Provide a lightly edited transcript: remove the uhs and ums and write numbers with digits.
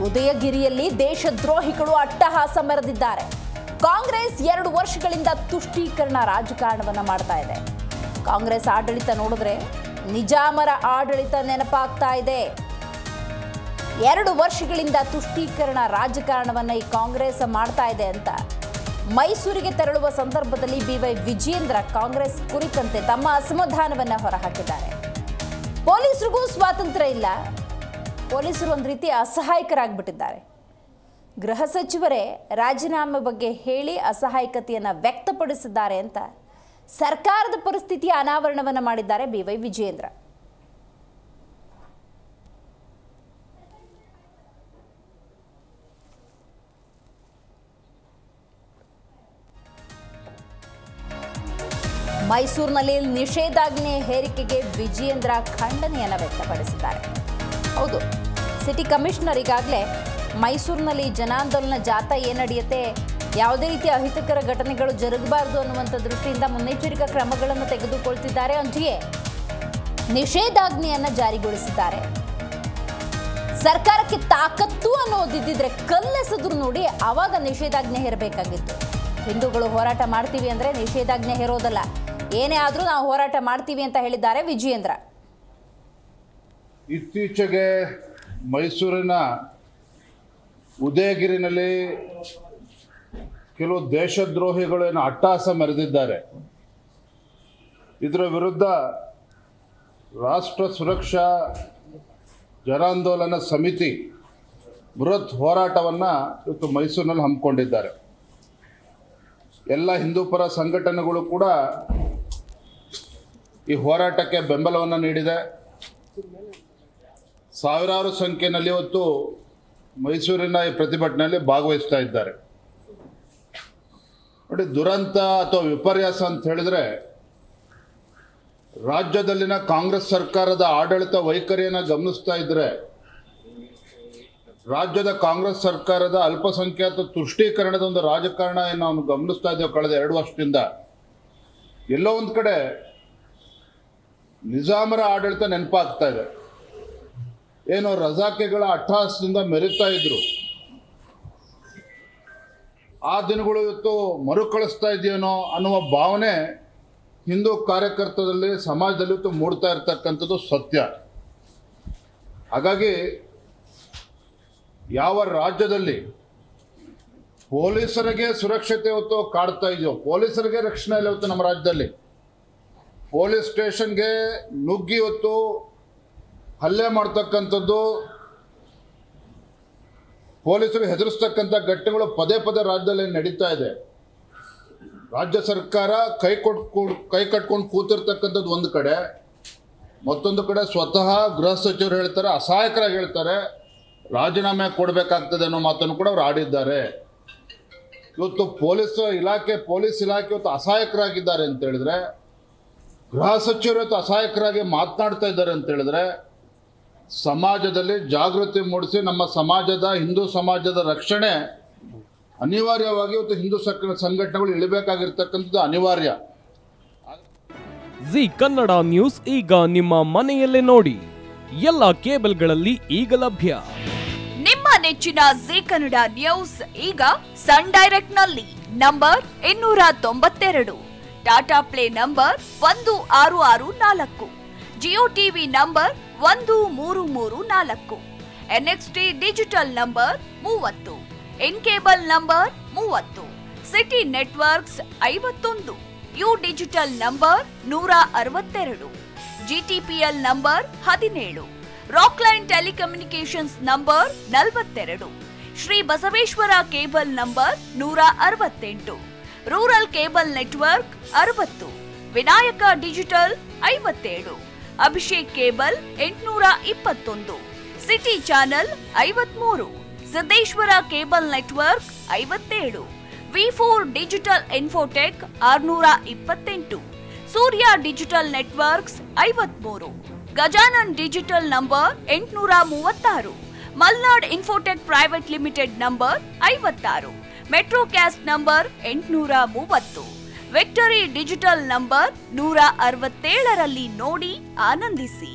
ಉದಯಗಿರಿಯಲ್ಲಿ ದೇಶದ್ರೋಹಿಗಳು ಅಟ್ಟಹಾಸ ಮೆರೆದಿದ್ದಾರೆ. ಕಾಂಗ್ರೆಸ್ 2 ವರ್ಷಗಳಿಂದ ತುಷ್ಟೀಕರಣ ರಾಜಕಾರಣವನ್ನ ಮಾಡ್ತಾ ಇದೆ. ಕಾಂಗ್ರೆಸ್ ಆಡಳಿತ ನೋಡಿದ್ರೆ ನಿಜಾಮರ ಆಡಳಿತ ನೆನಪಾಗ್ತಾ ಇದೆ. 2 ವರ್ಷಗಳಿಂದ ತುಷ್ಟೀಕರಣ ರಾಜಕಾರಣವನ್ನ ಈ ಕಾಂಗ್ರೆಸ್ ಮಾಡ್ತಾ ಇದೆ ಅಂತ ಮೈಸೂರಿಗೆ ತೆರಳುವ ಸಂದರ್ಭದಲ್ಲಿ ಬಿವೈ ವಿಜಯೇಂದ್ರ ಕಾಂಗ್ರೆಸ್ ಕುರಿತಂತೆ ತಮ್ಮ ಅಸಮಾಧಾನವನ್ನ ಹೊರಹಾಕಿದ್ದಾರೆ. ಪೊಲೀಸರಿಗೂ ಸ್ವಾತಂತ್ರ್ಯ ಇಲ್ಲ, ಪೊಲೀಸರು ಒಂದು ರೀತಿ ಅಸಹಾಯಕರಾಗ್ಬಿಟ್ಟಿದ್ದಾರೆ. ಗೃಹ ಸಚಿವರೇ ರಾಜೀನಾಮೆ ಬಗ್ಗೆ ಹೇಳಿ ಅಸಹಾಯಕತೆಯನ್ನು ವ್ಯಕ್ತಪಡಿಸಿದ್ದಾರೆ ಅಂತ ಸರ್ಕಾರದ ಪರಿಸ್ಥಿತಿಯ ಅನಾವರಣವನ್ನು ಮಾಡಿದ್ದಾರೆ ಬಿವೈ ವಿಜಯೇಂದ್ರ. ಮೈಸೂರಿನಲ್ಲಿ ನಿಷೇಧಾಜ್ಞೆ ಹೇರಿಕೆಗೆ ವಿಜಯೇಂದ್ರ ಖಂಡನೆಯನ್ನು ವ್ಯಕ್ತಪಡಿಸಿದ್ದಾರೆ. ಹೌದು, ಸಿಟಿ ಕಮಿಷನರ್ ಈಗಾಗಲೇ ಮೈಸೂರಿನಲ್ಲಿ ಜನಾಂದೋಲನ ಜಾಥಾ ಏನು ನಡೆಯುತ್ತೆ, ಯಾವುದೇ ರೀತಿಯ ಅಹಿತಕರ ಘಟನೆಗಳು ಜರುಗಬಾರದು ಅನ್ನುವಂಥ ದೃಷ್ಟಿಯಿಂದ ಮುನ್ನೆಚ್ಚರಿಕಾ ಕ್ರಮಗಳನ್ನು ತೆಗೆದುಕೊಳ್ತಿದ್ದಾರೆ. ಅಂತೆಯೇ ನಿಷೇಧಾಜ್ಞೆಯನ್ನು ಜಾರಿಗೊಳಿಸಿದ್ದಾರೆ. ಸರ್ಕಾರಕ್ಕೆ ತಾಕತ್ತು ಅನ್ನೋದಿದ್ದಿದ್ರೆ ಕಲ್ಲೆಸೆದ್ರು ನೋಡಿ ಆವಾಗ ನಿಷೇಧಾಜ್ಞೆ ಹೇರಬೇಕಾಗಿತ್ತು. ಹಿಂದೂಗಳು ಹೋರಾಟ ಮಾಡ್ತೀವಿ ಅಂದರೆ ನಿಷೇಧಾಜ್ಞೆ ಹೇರೋದಲ್ಲ, ಏನೇ ಆದರೂ ನಾವು ಹೋರಾಟ ಮಾಡ್ತೀವಿ ಅಂತ ಹೇಳಿದ್ದಾರೆ ವಿಜಯೇಂದ್ರ. ಇತ್ತೀಚೆಗೆ ಮೈಸೂರಿನ ಉದಯಗಿರಿನಲ್ಲಿ ಕೆಲವು ದೇಶದ್ರೋಹಿಗಳು ಅಟ್ಟಹಾಸ ಮೆರೆದಿದ್ದಾರೆ. ಇದರ ವಿರುದ್ಧ ರಾಷ್ಟ್ರ ಸುರಕ್ಷಾ ಜನಾಂದೋಲನ ಸಮಿತಿ ಬೃಹತ್ ಹೋರಾಟವನ್ನು ಇವತ್ತು ಮೈಸೂರಿನಲ್ಲಿ ಹಮ್ಮಿಕೊಂಡಿದ್ದಾರೆ. ಎಲ್ಲ ಹಿಂದೂಪರ ಸಂಘಟನೆಗಳು ಕೂಡ ಈ ಹೋರಾಟಕ್ಕೆ ಬೆಂಬಲವನ್ನು ನೀಡಿದೆ. ಸಾವಿರಾರು ಸಂಖ್ಯೆಯಲ್ಲಿ ಇವತ್ತು ಮೈಸೂರಿನ ಈ ಪ್ರತಿಭಟನೆಯಲ್ಲಿ ಭಾಗವಹಿಸ್ತಾ ಇದ್ದಾರೆ. ನೋಡಿ, ದುರಂತ ಅಥವಾ ವಿಪರ್ಯಾಸ ಅಂತ ಹೇಳಿದ್ರೆ ರಾಜ್ಯದಲ್ಲಿನ ಕಾಂಗ್ರೆಸ್ ಸರ್ಕಾರದ ಆಡಳಿತ ವೈಖರಿಯನ್ನು ಗಮನಿಸ್ತಾ ಇದ್ರೆ ರಾಜ್ಯದ ಕಾಂಗ್ರೆಸ್ ಸರ್ಕಾರದ ಅಲ್ಪಸಂಖ್ಯಾತ ತುಷ್ಟೀಕರಣದ ಒಂದು ರಾಜಕಾರಣ ಏನು ನಾವು ಗಮನಿಸ್ತಾ ಇದ್ದೇವೆ ಕಳೆದ 2 ವರ್ಷದಿಂದ. ಎಲ್ಲೋ ಒಂದು ಕಡೆ ನಿಜಾಮರ ಆಡಳಿತ ನೆನಪಾಗ್ತಾ ಇದೆ. ಏನೋ ರಜಾಕೆಗಳ ಅಟ್ಟಹಾಸದಿಂದ ಮೆರೀತಾ ಇದ್ರು, ಆ ದಿನಗಳು ಇವತ್ತು ಮರುಕಳಿಸ್ತಾ ಇದೆಯೇನೋ ಅನ್ನುವ ಭಾವನೆ ಹಿಂದೂ ಕಾರ್ಯಕರ್ತರಲ್ಲಿ ಸಮಾಜದಲ್ಲಿ ಇವತ್ತು ಮೂಡ್ತಾ ಇರ್ತಕ್ಕಂಥದ್ದು ಸತ್ಯ. ಹಾಗಾಗಿ ಯಾವ ರಾಜ್ಯದಲ್ಲಿ ಪೊಲೀಸರಿಗೆ ಸುರಕ್ಷತೆ ಇವತ್ತು ಕಾಡ್ತಾ ಇದೆಯೋ, ಪೊಲೀಸರಿಗೆ ರಕ್ಷಣೆ ಇಲ್ಲ ಇವತ್ತು ನಮ್ಮ ರಾಜ್ಯದಲ್ಲಿ. ಪೊಲೀಸ್ ಸ್ಟೇಷನ್ಗೆ ನುಗ್ಗಿ ಇವತ್ತು ಹಲ್ಲೆ ಮಾಡ್ತಕ್ಕಂಥದ್ದು, ಪೊಲೀಸರಿಗೆ ಹೆದರಿಸ್ತಕ್ಕಂಥ ಘಟನೆಗಳು ಪದೇ ಪದೇ ರಾಜ್ಯದಲ್ಲಿ ನಡೀತಾ ಇದೆ. ರಾಜ್ಯ ಸರ್ಕಾರ ಕೈ ಕಟ್ಕೊಂಡು ಕೂತಿರ್ತಕ್ಕಂಥದ್ದು ಒಂದು ಕಡೆ, ಮತ್ತೊಂದು ಕಡೆ ಸ್ವತಃ ಗೃಹ ಸಚಿವರು ಹೇಳ್ತಾರೆ, ಅಸಹಾಯಕರಾಗಿ ಹೇಳ್ತಾರೆ, ರಾಜೀನಾಮೆ ಕೊಡಬೇಕಾಗ್ತದೆ ಅನ್ನೋ ಮಾತನ್ನು ಕೂಡ ಅವರು ಆಡಿದ್ದಾರೆ. ಇವತ್ತು ಪೊಲೀಸ್ ಇಲಾಖೆ ಇವತ್ತು ಅಸಹಾಯಕರಾಗಿದ್ದಾರೆ ಅಂತ ಹೇಳಿದ್ರೆ, ಗೃಹ ಸಚಿವರು ಇವತ್ತು ಅಸಹಾಯಕರಾಗಿ ಮಾತನಾಡ್ತಾ ಇದ್ದಾರೆ ಅಂತ ಹೇಳಿದ್ರೆ, ಸಮಾಜದಲ್ಲಿ ಜಾಗೃತಿ ಮೂಡಿಸಿ ನಮ್ಮ ಸಮಾಜದ ಹಿಂದೂ ಸಮಾಜದ ರಕ್ಷಣೆ ಅನಿವಾರ್ಯವಾಗಿ ಇವತ್ತು ಹಿಂದೂ ಸಂಘಟನೆಗಳು ಇಳಬೇಕಾಗಿರ್ತಕ್ಕಂಥದ್ದು ಅನಿವಾರ್ಯ. ಜಿ ಕನ್ನಡ ನ್ಯೂಸ್ ಈಗ ನಿಮ್ಮ ಮನೆಯಲ್ಲೇ ನೋಡಿ, ಎಲ್ಲ ಕೇಬಲ್ಗಳಲ್ಲಿ ಈಗ ಲಭ್ಯ. ನಿಮ್ಮ ನೆಚ್ಚಿನ ಜಿ ಕನ್ನಡ ನ್ಯೂಸ್ ಈಗ ಸನ್ ಡೈರೆಕ್ಟ್ ನಲ್ಲಿ number 292, Tata play number 1664, Jio TV number 1334, NXT digital number 30, in cable number 30, city networks 51, U digital number 162, GTPL number 17, Rockline telecommunications number 42, Shri Basaveshwara cable number 168, rural cable network 60, Vinayaka digital 57, Abhishek cable 821, city channel 53, Siddeshwara cable network 57, V4 digital Infotech 628, Surya digital networks 53, Gajanan digital number 836, Malnad Infotech private limited number 56, Metrocast number 830, Victory digital number 167ರಲ್ಲಿ ನೋಡಿ ಆನಂದಿಸಿ.